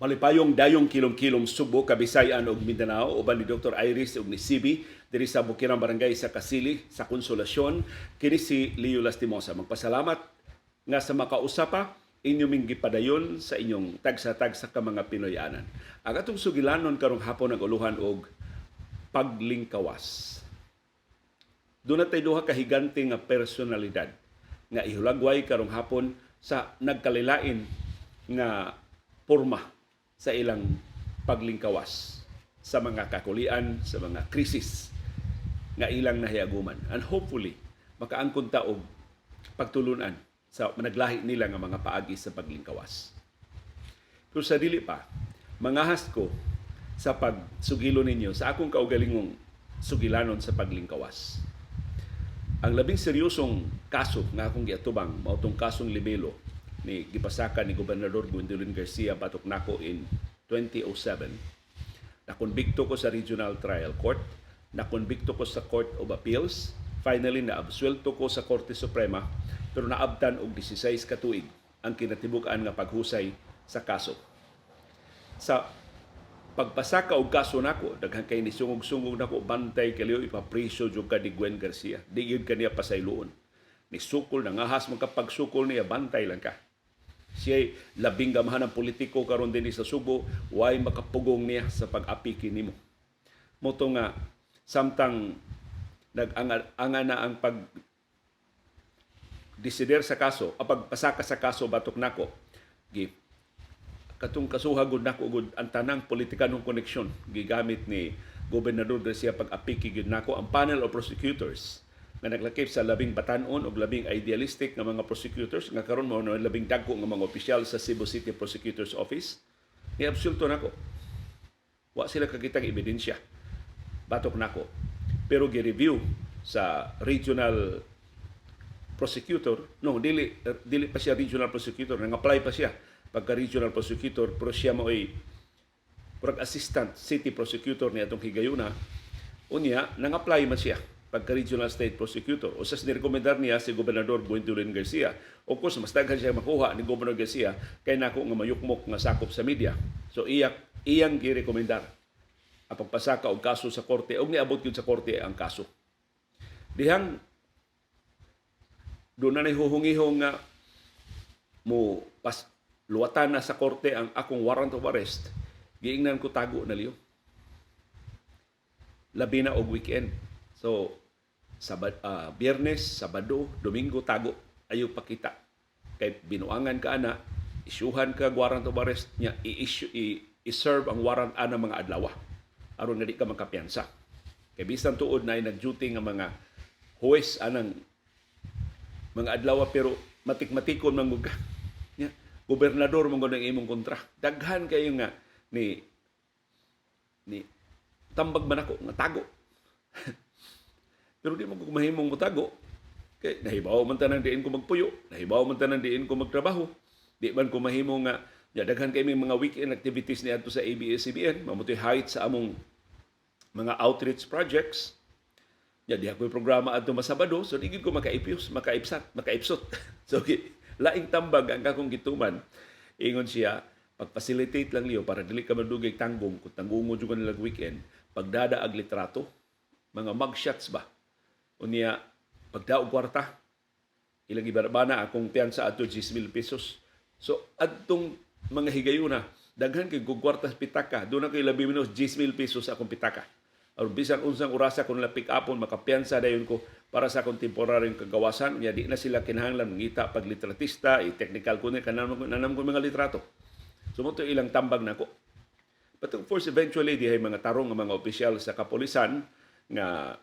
Malipayong dayong kilom-kilom Subo, Kabisayan ug Mindanao uban ni Dr. Iris ug ni Sibi diri sa Bukirang Barangay sa Kasili sa Konsolasyon. Kini si Leo Lastimosa. Magpasalamat nga sa makausapa inyo ming gipadayon sa inyong tagsa-tagsa ka mga Pinoyanan. Ang atong sugilanon karong hapon ang uluhan og paglingkawas. Doon natay duha ka higante nga personalidad nga ihulagway karong hapon sa nagkalilain nga porma sa ilang paglingkawas sa mga kakulian, sa mga krisis nga ilang nahiaguman. And hopefully, makaangkon ta og pagtulunan sa managlahi nila nga mga paagi sa paglingkawas. Pero sa dili pa, mangahas ko sa pagsugilo ninyo sa akong kaugalingong sugilanon sa paglingkawas. Ang labing seryosong kaso nga akong giatubang mao tong kasong libelo ni gipasaka ni Gobernador Gwendolyn Garcia batok nako in 2007. Nakonbikto ko sa Regional Trial Court, nakonbikto ko sa Court of Appeals, finally naabsuelto ko sa Korte Suprema, pero naabtan og 16 ka tuig ang kinatibuk-an nga paghusay sa kaso. Sa pagpasaka og kaso nako, daghan kay nisungog-sungog nako bantay kaliyo ipapriso jud ka ni Gwen Garcia. Di gyud kaniya pasayloon. Ni sukol nangahas man kapag sukol niya bantay lang ka. Siya'y labing gamahan ng politiko karon din sa Subo, way makapugong niya sa pag-apiki nimo. Moto nga samtang nag-anga na ang pag-desider sa kaso, pagpasaka sa kaso batok nako, katong kasuhagod nako gud ang tanang politikanong koneksyon gigamit ni Gobernador Garcia pag-apiki gid nako ang panel of prosecutors nga naglakip sa labing batanon o labing idealistic nga mga prosecutors nga karon mo na labing dagko nga mga opisyal sa Cebu City Prosecutor's Office. Ni-absulto nako. Wa sila kakitang ebidensya. Batok nako. Pero gi-review sa regional prosecutor, dili pa siya regional prosecutor, nang-apply pa siya pagka regional prosecutor, pero siya mo'y assistant city prosecutor niya itong higayuna. Unya, nang-apply man siya pagka-regional state prosecutor. O sa nirekomendar niya si Gobernador Gwendolyn Garcia. Of course, mas daghan siya makuha ni Gobernador Garcia kay nako nga mayukmok nga sakop sa media. So iyang girekomendar ang pagpasaka og kaso sa korte og niabot gyud sa korte ang kaso. Dihang doon na nahuhungihong nga mo luwatan na sa korte ang akong warrant of arrest, giingnan ko tago na liyo. Labi na og weekend. So, Biyernes, Sabado, Domingo, tago, ayaw pakita. Kay binuangan ka ana, isyuhan ka warrant of arrest niya, i-serve ang warrant ana mga adlaw. Aron nga di ka makapiyansa. Kay bisan tuod na ay nag-duty nga mga huwes anang mga adlaw pero matik-matikon man mga gobernador mong ganang imong kontra. Daghan kayo nga ni tambag man ako nga tago. Pero di mo mahimong mutago. Kay nahibaw man tanan diin ko magpuyo, nahibaw man tanan diin ko magtrabaho. Di man ko mahimo nga daghan kay mga weekend activities ni adto sa ABS-CBN, mamutoy height sa among mga outreach projects. Di ako'y programa adto masabado, so di gid ko makaipsot. So laing tambag ang akong gituman. Ingon siya, pag-facilitate lang liyo para dili ka madugay tanggong, kung tanggungo jud nilang weekend, pagdada ag litrato, mga mugshots ba? Unya, pagdaog kwarta, ilang ibarbana akong piyansa ato 10,000 pesos. So, adtong mga higayuna, daghan kay kwarta sa pitaka, doon na kay labi minus 10,000 pesos akong pitaka. Aron bisan unsang orasa kung pick upon, makapiyansa dayon ko para sa akong temporaryong kagawasan. Unya, di na sila kinahanglan mangita pag litratista, i-technical ko na, nanam ko mga litrato. So, mo ilang tambag na ko. But of course, eventually, di ay mga tarong ng mga opisyal sa kapulisan nga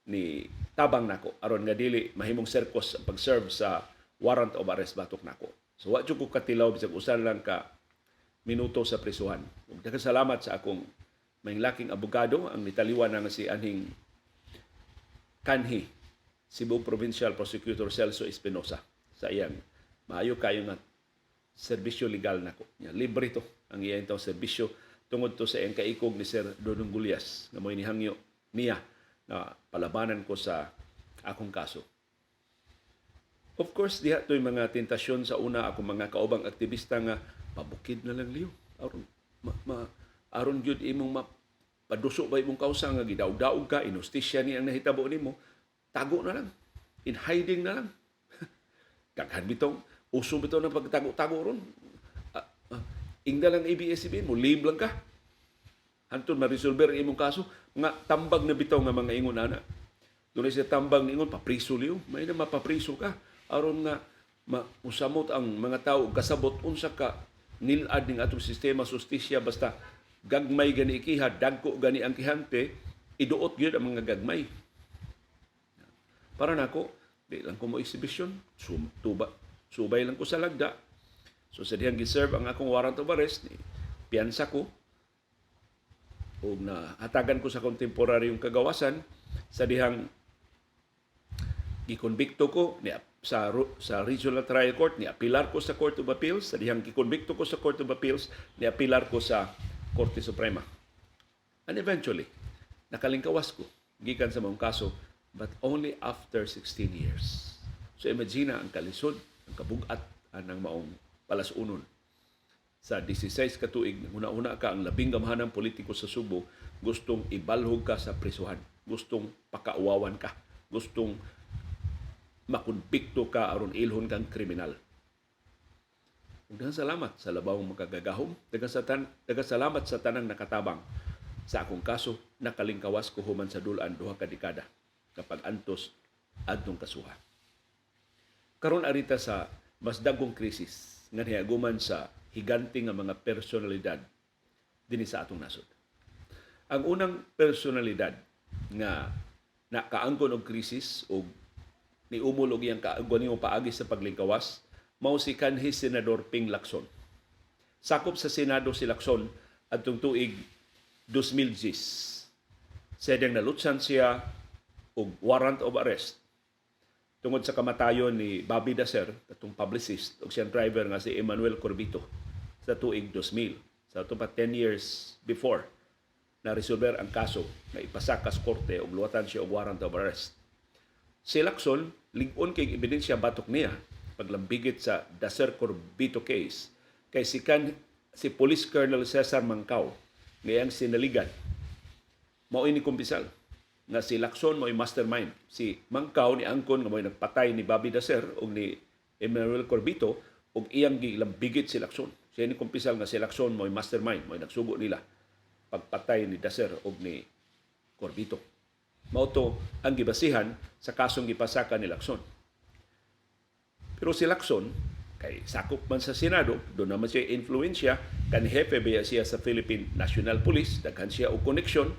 ni tabang nako aron nga dili mahimong serkos ang pag-serve sa warrant of arrest batok nako. So wa jud ko katilaw bisag usan lang ka minuto sa prisuhan. Ug daghang salamat sa akong mahinlaking abogado ang nitaliwan nga si anhing kanhi Cebu Provincial Prosecutor Celso Espinosa sa iyang maayo kayo nga serbisyo legal nako. Libre to ang iyang serbisyo tungod to sa iyang kaikog ni Sir Dodong Gulyas nga mo'y nihangyo niya na palabanan ko sa akong kaso. Of course, diha to'y mga tentasyon sa una ako mga kaubang aktivista nga pabukid na lang liyo. aron aron gyud imong paduso ba imong kausa nga gidaog-daog ka, inustisya ni ang nahitabo nimo, tago na lang. In hiding na lang. Daghan bitong uso bitaw ng pagtago-tago ron. Ingda lang ABS-CBN mo, leave lang ka. Hantun ma-resolver imong kaso, nga tambag na bitaw nga mga ingon ana. Doon siya tambag ni ingon, papriso liyo. May na mapapriso ka. Aron nga usamot ang mga tao kasabot unsa ka nilad ning atong sistema justisya basta gagmay gani ikiha, dagko gani ang kihante, iduot gyud ang mga gagmay. Para nako, di lang ko mo exhibition, subay lang ko sa lagda. So sa dihang giserve ang akong warrant of arrest, piyansa ko, o na hatagan ko sa kontemporaryong kagawasan, sa dihang gikonbikto ko sa Regional Trial Court, niapilar ko sa Court of Appeals, sa dihang gikonbikto ko sa Court of Appeals, niapilar ko sa Korte Suprema. And eventually, nakalingkawas ko, gikan sa mong kaso, but only after 16 years. So imagine ang kalisod, ang kabugat, anang maong palasunon. Sa 16 ka tuig, una-una ka ang labing gamhanang politiko sa Subo, gustong ibalhog ka sa prisuhan, gustong pakauwawan ka, gustong makonbikto ka aron ilhon kang kriminal. Daghang salamat sa labawong makagagahom. Daghang salamat sa tanang nakatabang sa akong kaso. Nakalingkawas ko human sa dulan 2 ka dekada kapag antos adtong kasuha. Karon arita sa mas dagkong krisis nga niaguman sa higante nga mga personalidad dinhi sa atong nasod. Ang unang personalidad nga nakaangkon og krisis o niumol og iyang kaagwan mo paagi sa paglingkawas mao si kanhi Senador Ping Lacson. Sakop sa Senado si Lacson adtong tuig 2010. Sedang nalutsan siya og warrant of arrest tungod sa kamatayon ni Bobby Dacer, katong publicist, og siyang driver nga si Emmanuel Corbito sa tuig 2000. Sa ito pa 10 years before na resolver ang kaso na ipasakas korte og luwatan siya og warrant of arrest. Si Lacson, lig-on kay ebidensya batok niya paglambigit sa Dacer Corbito case kay si Police Colonel Cesar Mancao ngayang sinaligan. Mao ini kumpisal nga si Lacson mo'y mastermind. Si Mancao ni angkon nga mo'y nagpatay ni Bobby Dacer o ni Emmanuel Corbito o iyang gilambigit si Lacson. Siya ni kumpisal nga si Lacson mo'y mastermind, mo'y nagsugo nila pagpatay ni Dacer o ni Corbito. Mao to ang gibasihan sa kasong gipasaka ni Lacson. Pero si Lacson, kay sakop man sa Senado, doon naman siya influensya, kan hepe ba siya sa Philippine National Police, daghan siya og koneksyon,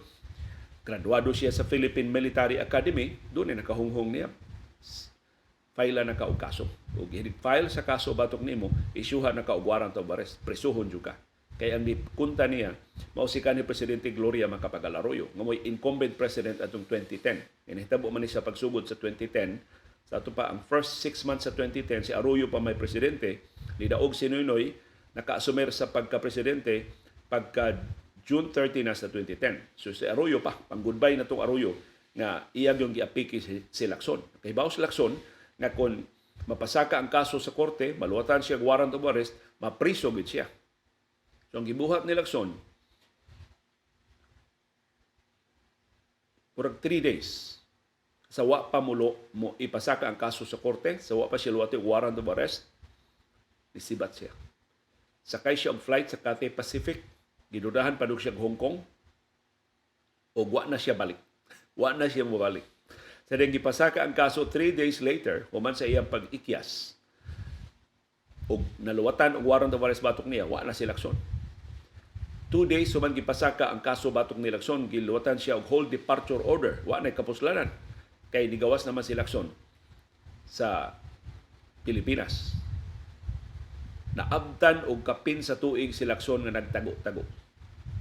graduado siya sa Philippine Military Academy, doon ay nakahunghong niya. File na ka og kaso. O file sa kaso batok nimo, isyuhan na ka og warrant of arrest, presuhon jud ka. Kaya ang kunta niya, mausikan ni Presidente Gloria Macapagal Arroyo, nga mo'y incumbent president atong 2010. Inihitabo man ni sa pagsugod sa 2010, sa ato pa ang first 6 months sa 2010, si Arroyo pa may presidente, lidaog si Noynoy, naka-assumer sa pagka-presidente pagka June 30 na sa 2010. So si Arroyo pa, pang-goodbye na itong Arroyo, nga iyag yung giapiki si Lacson. Kay baos si Lacson, nga kung mapasaka ang kaso sa korte, maluwatan siya warrant of arrest, mapriso gid siya. So ang gibuhat ni Lacson, murag 3 days, sa wa pa mo ipasaka ang kaso sa korte, sa wa pa siya luwati warrant of arrest, nisibat siya. Sakay siya og flight sa Cathay Pacific, gidudahan pa siya Hong Kong, o wa na siya balik. Wa na siya mabalik. Sa ding gipasaka ang kaso 3 days later, human sa iyang pag-ikyas, o naluwatan og warrant of arrest batok niya, wa na si Lacson. 2 days human gipasaka ang kaso batok ni Lacson, giluwatan siya og hold departure order, wa na kapuslanan. Kay nigawas naman si Lacson sa Pilipinas. Naabtan og kapin sa tuig si Lacson nga nagtago-tago.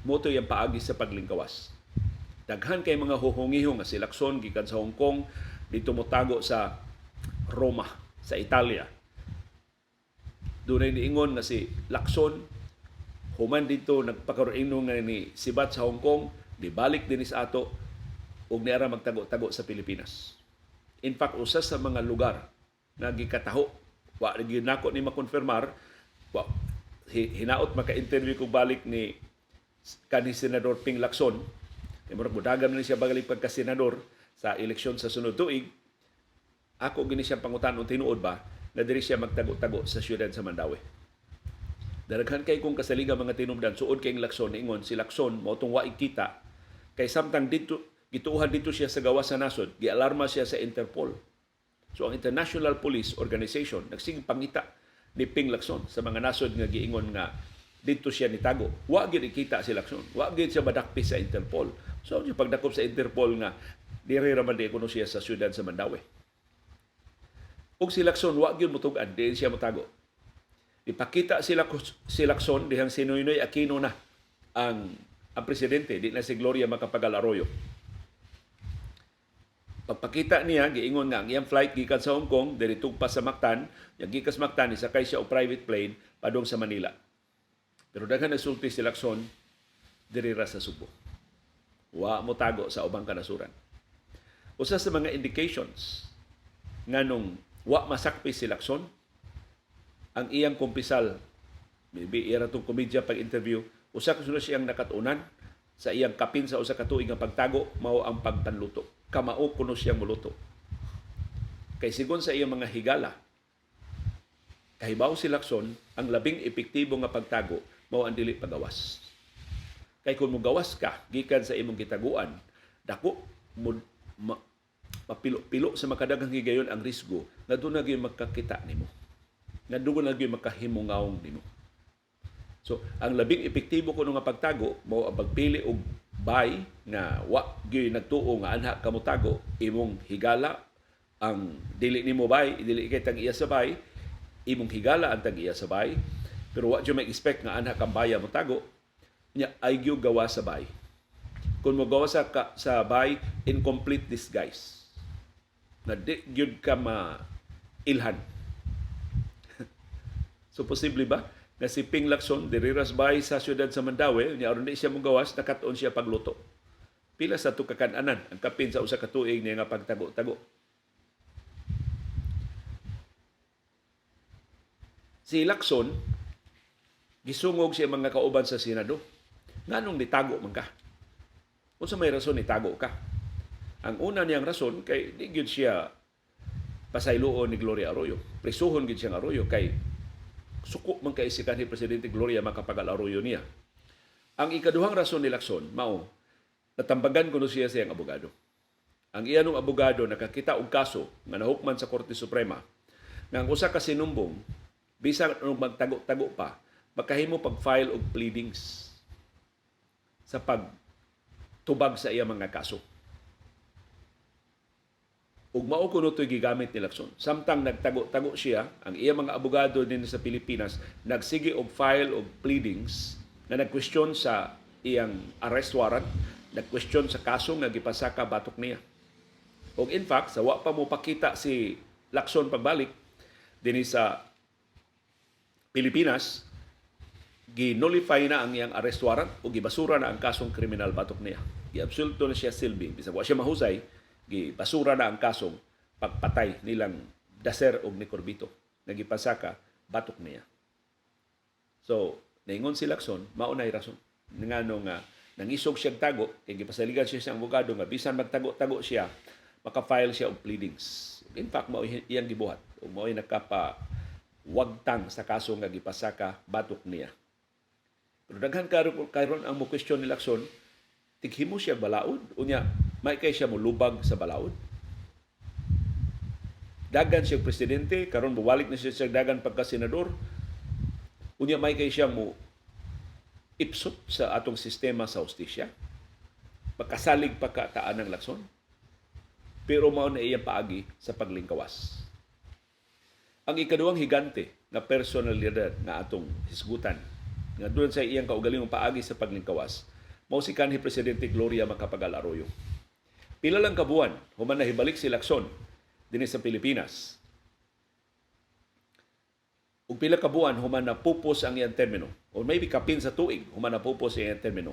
Moto yung paagi sa paglingkawas. Daghan kay mga huhungihong nga si Lacson gikan sa Hong Kong, dito mo tago sa Roma, sa Italia. Doon ay niingon nga si Lacson, human dito nagpakaroon nga ni sibat sa Hong Kong, dibalik din sa ato, ug niara magtago-tago sa Pilipinas. In fact, usa sa mga lugar na gikataho, wa gyud nako ni makonfirmar, hinaot maka-interview ko balik ni kanhi Senador Ping Lacson. Kay murag mudagan man siya balik pagka-senador sa eleksyon sa sunod tuig. Ako gini siya pangutan-on tinuod ba na diri siya magtago-tago sa siyudad sa Mandaue. Daraghan kay kung kasaliga mga tinubdan suod kay Lacson ingon si Lacson mao tong wa ikita kay samtang dito gituuhan dito siya sa gawas sa nasod, gialarma siya sa Interpol. So ang International Police Organization nagsige pangita ni Ping Lacson sa mga nasod nga giingon nga dito siya nitago. Wa gyud ikita si Lacson. Wa gyud siya madakpi sa Interpol. So yung pagdakop sa Interpol nga diri ra man di kuno siya sa siyudad sa Mandaue. Ug si Lacson wa gyud motug-an diin siya motago. Ipakita si Lacson dihang si Noynoy Aquino na ang presidente, di na si Gloria Macapagal Arroyo. Pagpakita niya, giingon nga ang iyang flight gikan sa Hong Kong, diri tugpas sa Mactan, yung gikas Mactan, isakay siya o private plane padung sa Manila. Pero daghan nagsulti si Lacson, diri ra sa Subo. Wa mo tago sa ubang kanasuran. Usa sa mga indications nga nung wa masakpi si Lacson, ang iyang kumpisal, maybe ira itong komedya pag-interview, usa ka sunod siyang nakatunan sa iyang kapin sa usa ka tuig nga pagtago, mao ang pagpanluto. Kamao kuno siyang muluto. Kay sigon sa iyang mga higala, kahibaw si Lacson, ang labing epektibo nga pagtago, mao ang dili pagawas. Kay kung mugawas ka, gikan sa imong gitaguan, dako, mapilo-pilo sa makadaghang higayon ang risgo na doon na magkakita nimo. Na doon na makahimungawong nimo. So, ang labing epektibo kuno nga pagtago, mao ang pagpili og bay nga wa gyud nagtuo nga anha kamo tago, imong higala ang dili nimo bay, dili kay tag iya sa bay, imong higala ang tag iya sa bay, pero wa gyud may expect nga anha kang baya mo tago, nya ay gyud gawa sa bay. Kung mo gawa sa bay, incomplete disguise. Na di gyud ka mailhan. So posible ba na si Ping Lacson diriras bay sa siyudad sa Mandaue, nya aron di siya mogawas, nakat-on siya pagluto. Pila sa tukakananan ang kapin sa usa ka tuig niya nga pagtago-tago. Si Lacson gisungog siya mga kauban sa Senado. Nganong nitago man ka? Unsa may rason nitago ka? Ang una niyang rason kay di gyud siya pasayloon ni Gloria Arroyo. Prisuhon gyud siya ng Arroyo kay suko man kay si kanhi Presidente Gloria Macapagal Arroyo niya. Ang ikaduhang rason ni Lacson mao natambagan kuno siya sa iyang abogado. Ang iyanong abogado nakakita og kaso nga nahukman sa Korte Suprema nga ang usa ka sinumbong bisan magtago-tago pa makahimo pag-file og pleadings sa pagtubag sa iyang mga kaso. Ug mao kuno to'y gigamit ni Lacson. Samtang nagtago-tago siya, ang iyang mga abogado din sa Pilipinas nagsige og file og pleadings na nag-question sa iyang arrest warrant, nag-question sa kaso nga gipasaka batok niya. Ug in fact, sa wa pa mo pakita si Lacson pagbalik dinhi sa Pilipinas, ginullify na ang iyang arrest warrant o gibasura na ang kasong kriminal batok niya. Giabsulto na siya silbi. Bisag wa siya mahusay, gibasura na ang kasong pagpatay nilang Daser og ni Corbito na gipasaka batok niya. So, naingon si Lacson, maunay rason. Ngano nga nangisog siya tago, kay gipasaligan siya sa abogado nga bisan magtago-tago siya, maka-file siya og pleadings. In fact, mao iyang gibuhat o mao nakapa wagtang sa kaso nga gipasaka batok niya. Pero daghan karon ang mo question ni Lacson, tighimo siya balaod unya may kay siya molubag sa balaod. Dagan siya presidente, karon bubalik na siya sa dagan pagka senador. Unya may kay siya mo ipsot sa atong sistema sa hustisya. Pagkasalig pa kataan ng Lacson. Pero mao na iyang paagi sa paglingkawas. Ang ikaduhang higante na personalidad na atong hisgutan nga doon sa iyang kaugalingong paagi sa paglingkawas, mao si kanhi Presidente Gloria Macapagal Arroyo. Pila lang kabuan human nahibalik si Lacson dinhi sa Pilipinas. Ug pila kabuan human napupos ang iyang termino o maybe kapin sa tuig human napupos ang iyang termino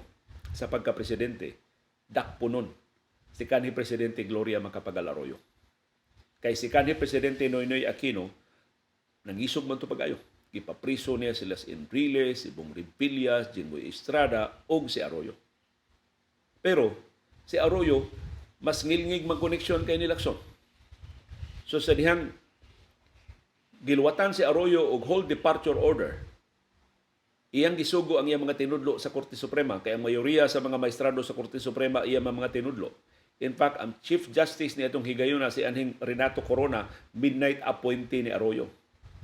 sa pagka-presidente, dakpunon si kanhi Presidente Gloria Macapagal Arroyo. Kay si kanhi Presidente Noynoy Aquino nangisog man to pag-ayo. gipapriso niya sila si Enriles, si Bong Revilla, Jinggoy Estrada ug si Arroyo. Pero si Arroyo mas ngilngig magkoneksyon kay ni Lacson. So sa dihang giluwatan si Arroyo og hold departure order, iyang gisugo ang iyang mga tinudlo sa Korte Suprema, kaya ang mayoriya sa mga maestrado sa Korte Suprema iyang mga tinudlo. In fact, ang Chief Justice ni atong higayuna si anhing Renato Corona, midnight appointee ni Arroyo.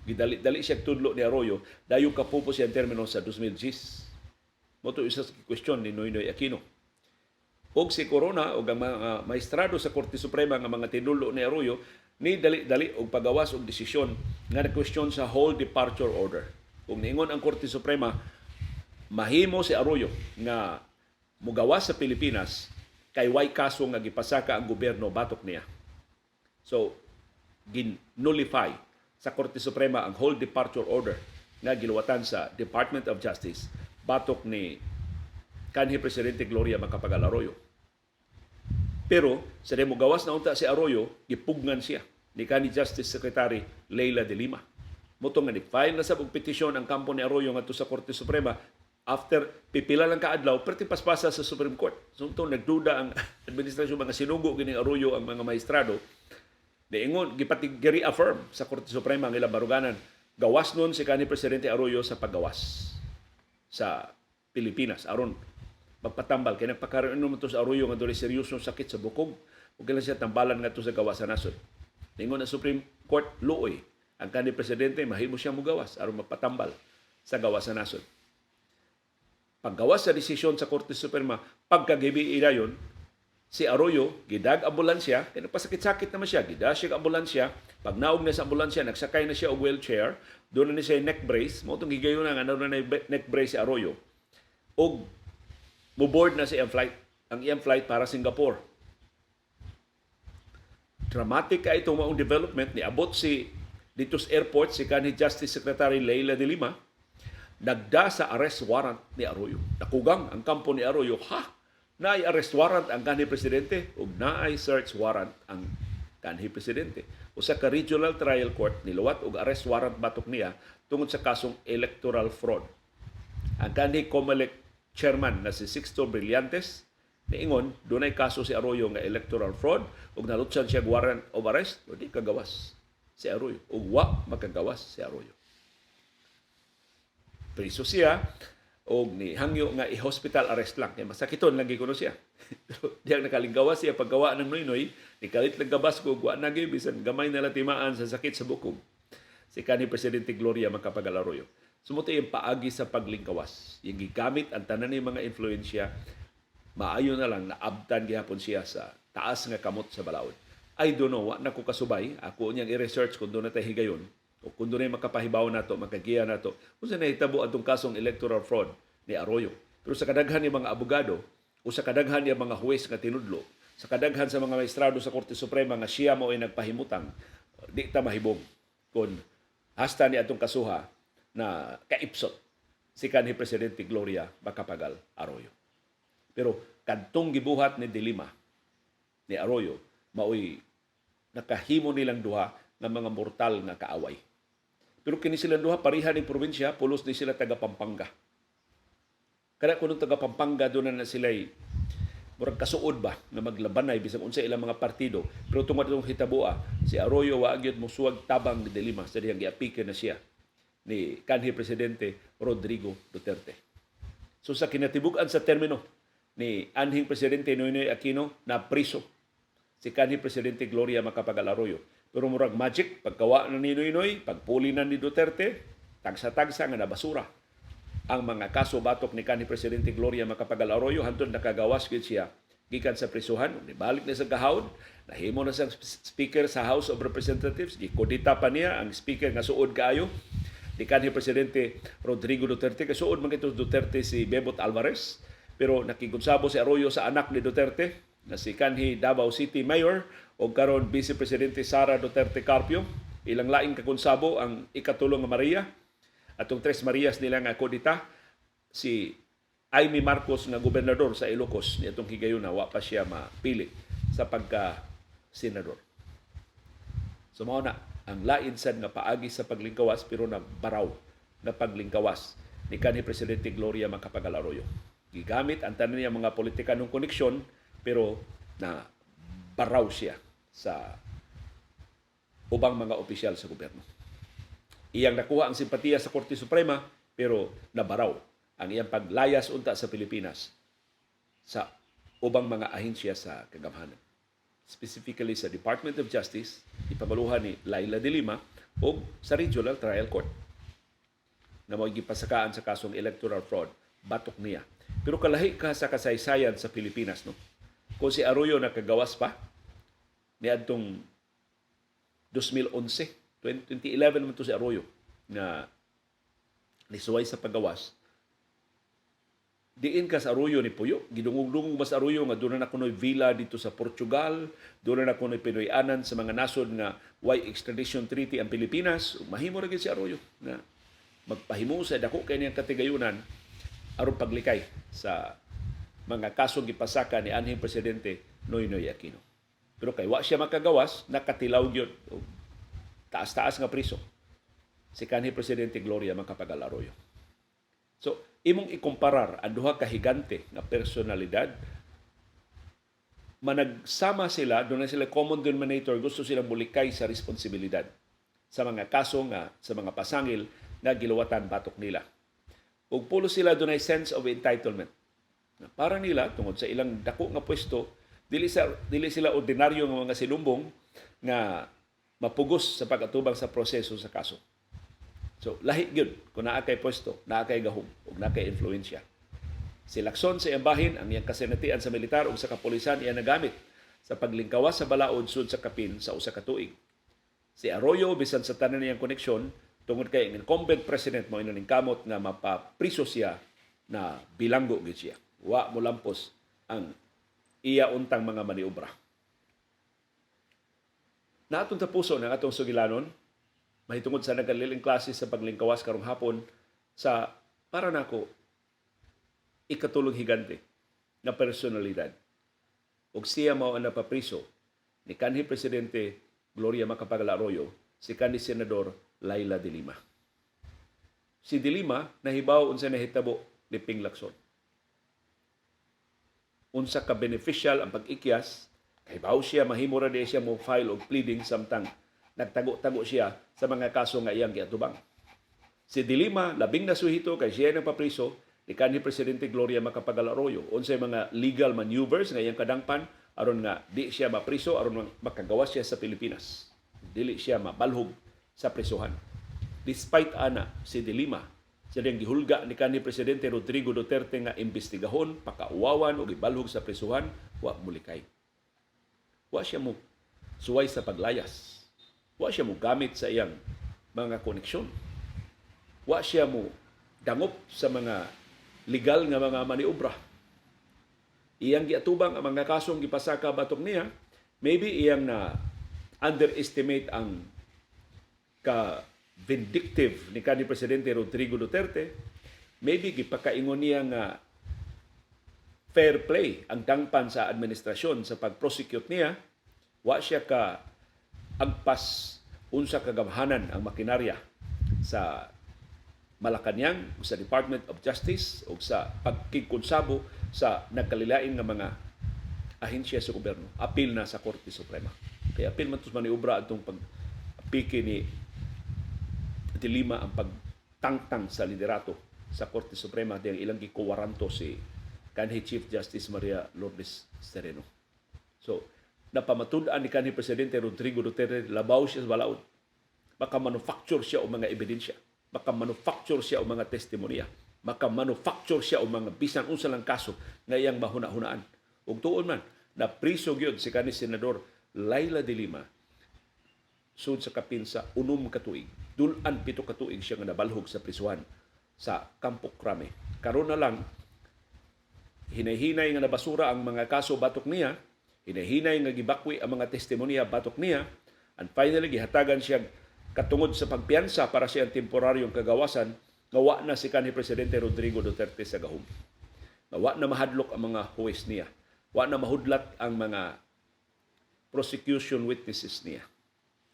Gidali-dali siya tudlo ni Arroyo, dayon kapupo siya ang termino sa 2010. Moto isa sa question ni Noynoy Aquino. Og si Corona og ang mga maestrado sa Korte Suprema nga mga tinudlo ni Arroyo, ni dali-dali og pagawas og desisyon nga na-question sa whole departure order. Kung niingon ang Korte Suprema, mahimo si Arroyo nga mugawas sa Pilipinas kay way kaso nga gipasaka ang gobyerno batok niya. So, gin-nullify sa Korte Suprema ang whole departure order nga giluwatan sa Department of Justice batok ni kanhi Presidente Gloria Macapagal Arroyo. Pero sa mugawas na unta si Arroyo, gipugnan siya ni kanhi Justice Secretary Leila de Lima. Motong nga ni-file na sa petisyon ang kampo ni Arroyo ngadto sa Korte Suprema after pipila lang kaadlaw perti paspasa sa Supreme Court. So nagduda ang administrasyon, mga sinugo gini Arroyo ang mga maestrado. Diingon gi-reaffirm sa Korte Suprema ang ilang baruganan, gawas nun si kanhi Presidente Arroyo sa paggawas sa Pilipinas aron magpatambal kay nagpakaroon naman to sa Arroyo nga doon seryosong sakit sa bukog ug kailan siya tambalan ngadto sa gawas sa nasod. Diingon ang Supreme Court luoy ang kanhi presidente mahimo siyang mugawas aron magpatambal sa gawas sa nasod. Paggawas sa desisyon sa Korte Suprema, pagkagibi idayon, si Arroyo gidag ambulansya, kaya nagpasakit-sakit naman siya, gida siya ambulansya, pag naog na sa ambulansya, nagsakay na siya og wheelchair, doon na siya neck brace, mo itong higayon na ano na neck brace si Arroyo, og muboard na siya ang iyang flight para Singapore. Dramatic ka itong maong development, niabot si dito sa airport si kanhi Justice Secretary Leila de Lima, nagda sa arrest warrant ni Arroyo. Nakugang ang kampo ni Arroyo, naay arrest warrant ang kanhi presidente ug naay search warrant ang kanhi presidente. Usa ka regional trial court niluwat og arrest warrant batok niya tungod sa kasong electoral fraud. Ang kanhi COMELEC chairman na si Sixto Brillantes niingon dunay kaso si Arroyo nga electoral fraud ug nalutsan siya warrant of arrest o di kagawas si Arroyo. Ug wa makagawas si Arroyo. Priso siya o ni hangyo nga i-hospital arrest lang. Kaya masakiton lagi ko siya. Pero diyang nakalinggawas siya paggawa ng Noynoy, ikalit lang gabas ko, guwa nagi, bisan gamay na latimaan sa sakit sa bukog. Si kanhi Presidente Gloria Macapagal Arroyo. Sumuti yung paagi sa paglingkawas. Yung gigamit ang tanan ng mga influensya, maayo na lang na abtan gihapon siya sa taas nga kamot sa balaod. I don't know, na ko kasubay. Ako niyang i-research kung doon na tayo higayon. O kung doon na makapahibaw na to, makagiya na to. Kung saan nahitabo atong kasong electoral fraud ni Arroyo. Pero sa kadaghan ng mga abogado, o sa kadaghan ng mga huwes nga tinudlo, sa kadaghan sa mga maestrado sa Korte Suprema nga siya mo ay nagpahimutang, di ta mahibong kung hasta ni atong kasuha na kaipsot si kanhi Presidente Gloria Macapagal Arroyo. Pero kadtong gibuhat ni Dilima ni Arroyo, maoy nakahimo nilang duha ng mga mortal nga kaaway. Pero kini silang duha pareha ning probinsya, pulos ni sila taga Pampanga. Kada kuno taga Pampanga doon na sila'y murag kasuod ba na maglabanay bisag unsa ilang mga partido. Pero tungod itong hitabua, si Arroyo wa agyod mosuwag tabang ni Dilima sa diyang giapike na siya ni kanhi Presidente Rodrigo Duterte. So sa kinatibuk-an sa termino ni anhing Presidente Noynoy Aquino na priso si kanhi Presidente Gloria Macapagal Arroyo. Pero murag magic, pagkawa na ni Noynoy, pagpuli na ni Duterte, tagsa-tagsa nga nabasura ang mga kaso batok ni kanhi Presidente Gloria Macapagal Arroyo hantod nakagawas gid siya gikan sa prisuhan, nibalik na sa gahawd, nahimo na sa speaker sa House of Representatives, gikodita pa niya ang speaker nga suod kaayo ni kanhi Presidente Rodrigo Duterte, kasuod man ito Duterte si Bebot Alvarez, pero nakigunsabo si Arroyo sa anak ni Duterte na si kanhi Davao City Mayor o karon Vice Presidente Sara Duterte Carpio. Ilang laing kakonsabo ang ikatulong nga Maria. Atong Tres Marias nila nga kodita, si Amy Marcos nga gobernador sa Ilocos ni atong higayon na wa pa siya mapili sa pagka-senador. So mao na ang lain sad nga paagi sa paglingkawas pero nabaraw na paglingkawas ni kanhi Presidente Gloria Macapagal Arroyo. Gigamit ang tanan niya mga politikanong koneksyon pero na baraw siya sa ubang mga opisyal sa gobyerno. Iyang nakuha ang simpatiya sa Korte Suprema pero nabaraw ang iyang paglayas unta sa Pilipinas sa ubang mga ahensya sa kagamhanan. Specifically sa Department of Justice, ipamaluhan ni Laila de Lima o sa Regional Trial Court na mo gipasakaan sa kasong electoral fraud, batok niya. Pero kalahi ka sa kasaysayan sa Pilipinas, no? Kung si Arroyo nakagawas pa niadtong 2011, 2011 man to si Arroyo na nisuway sa paggawas. Diin ka sa Arroyo ni Puyo. Gidungog-dungog mas Arroyo nga doon na kuno'y villa dito sa Portugal, doon na kuno'y Pinoy-anan sa mga nasod nga why extradition treaty ang Pilipinas. Mahimo ra gyud si Arroyo na magpahimo sa dako kay niyang katigayunan aron paglikay sa mga kasong gipasaka ni anhing presidente Noynoy Aquino. Pero kay wa siya makagawas, nakatilaw gyud taas-taas nga priso si kanhi Presidente Gloria Macapagal Arroyo. So, imong ikumparar ang duha ka higante nga personalidad, managsama sila, doon na sila common denominator, gusto silang mulikay sa responsibilidad sa mga kaso nga, sa mga pasangil na giluwatan batok nila. Ug pulo sila doon ay sense of entitlement. Para nila, tungod sa ilang dako nga pwesto, dili sila ordinaryo nga mga silumbong nga mapugos sa pag-atubang sa proseso sa kaso. So, lahi gyud kung naa kay pwesto, naa kay gahom, ug naa kay influensya. Si Lacson sa iyang bahin, ang iyang kasenatian sa militar ug sa kapulisan iya nagamit sa paglingkawas sa balaod sud sa kapin sa usa ka tuig. Si Arroyo bisan sa tanan niyang koneksyon tungod kay ang incumbent president mo ining kamot nga mapapriso siya na bilanggo gyud siya. Wa mo lampos ang iya untang mga maniobra. Naatong tapuso ng atong sugilanon, mahitungod sa nagkaliling klase sa paglingkawas karong hapon sa para nako ikatulong higante na personalidad. Ug siya mao ang napapriso ni kanhi Presidente Gloria Macapagal Arroyo, si kanhi Senador Laila de Lima. Si de Lima nahibaw unsa nahitabo ni Ping Lacson. Unsa ka beneficial ang pag-ikyas, kahibaw siya mahimo ra di siya mo file og pleading samtang nagtago-tago siya sa mga kaso nga iyang giatubang. Si de Lima labing nasuhito kay siya nang papriso ni kanhi Presidente Gloria Macapagal Arroyo. Unsay mga legal maneuvers nga iyang kadangpan aron nga di siya mapriso aron makagawas siya sa Pilipinas. Dili siya mabalhog sa prisuhan. Despite ana si de Lima sa diyang gihulga ni kanhi Presidente Rodrigo Duterte nga imbestigahon, pakauwawan o gibalhog sa prisuhan, wa mulikay. Wa siya mo suway sa paglayas. Wa siya mo gamit sa iyang mga koneksyon. Wa siya mo dangop sa mga legal nga mga maniobra. Iyang giatubang ang mga kasong gipasaka batok niya, maybe iyang na underestimate ang ka-vindictive ni kanhi Presidente Rodrigo Duterte. Maybe gipakaingon niya nga fair play ang tangpan sa administrasyon sa pag-prosecute niya. Wa siya ka agpas unsa kagamhanan ang makinarya sa Malacañang, sa Department of Justice o sa pagkikonsabo sa nagkalilain nga mga ahensya sa gobyerno. Apil na sa Korte Suprema. Kaya apil man ito maniubra itong pag-apiki ni de Lima ang pagtangtang sa liderato sa Korte Suprema diyang ilang gikuwaranto si kanhi Chief Justice Maria Lourdes Sereno. So, napamatud-an ni kanhi Presidente Rodrigo Duterte, labaw siya sa balaod. Baka manufacture siya o mga ebidensya. Baka manufacture siya o mga testimonya. Baka manufacture siya o mga bisan unsa lang kaso nga iyang mahuna-hunaan. Ug tuon man, na priso gyud si kanhi Senador Laila de Lima sud sa kapin sa 6 ka tuig. Dulan 7 ka tuig siya nga nabalhog sa prisuhan sa Campo Crame. Karon na lang hinay-hinay nga nabasura ang mga kaso batok niya, hinay-hinay nga gibakwi ang mga testimonya batok niya, and finally gihatagan siya katungod sa pagpiyansa para siyang temporaryong kagawasan nga wa na si kanhi Presidente Rodrigo Duterte sa gahom. Nga wa na mahadlok ang mga huwes niya. Wa na mahudlat ang mga prosecution witnesses niya.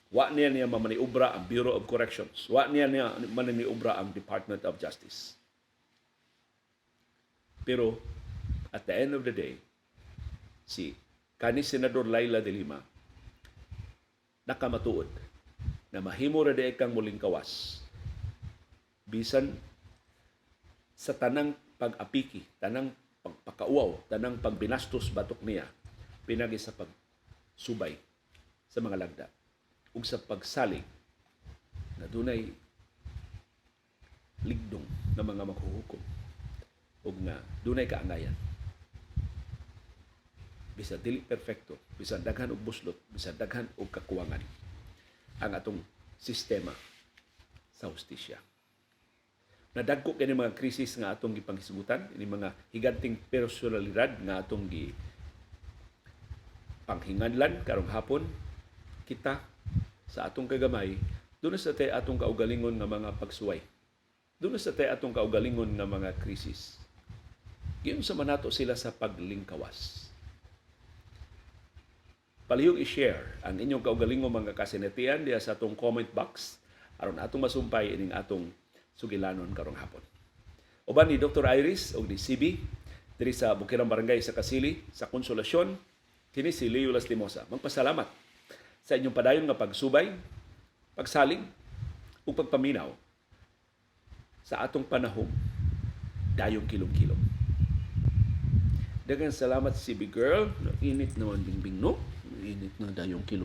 Wa niya mamaniubra ang Bureau of Corrections. Wa niya mamaniubra ang Department of Justice. Pero at the end of the day, si kanis Senador Laila de Lima nakamatuod na mahimo ra di kang muling kawas. Bisan sa tanang pag-apiki, tanang pagpakauaw, tanang pagbinastos batok niya, pinagi sa pagsubay sa mga lagda ug sa pagsalig na dunay ligdong na mga maghuhukom ug nga dunay kaangayan. Bisan dili perfecto, bisan daghan og buslot, bisan daghan og kakuwangan ang atong sistema sa hustisya. Nadagko kini mga krisis nga atong gipanghisgutan, ini mga higanting personalidad nga atong panghinganlan karong hapon. Kita sa atong kagamay, doon sa tay atong kaugalingon nga mga pagsuway. Doon sa tay atong kaugalingon nga mga krisis. Giyon sa manato sila sa paglingkawas. Palihog i-share ang inyong kaugalingon mga kasinatian diya sa atong comment box aron atong masumpay ining atong sugilanon karong hapon. Uban ni Dr. Iris o ni CB diri sa Bukirang Barangay sa Kasili sa Konsolasyon, kini si Leo Lastimosa. Magpasalamat sa inyong padayon nga pagsubay, pagsalig ug pagpaminaw sa atong panahon dayong kilom-kilom. Daghang salamat CB girl. Init naman bingbing no. Init na dayong kilom.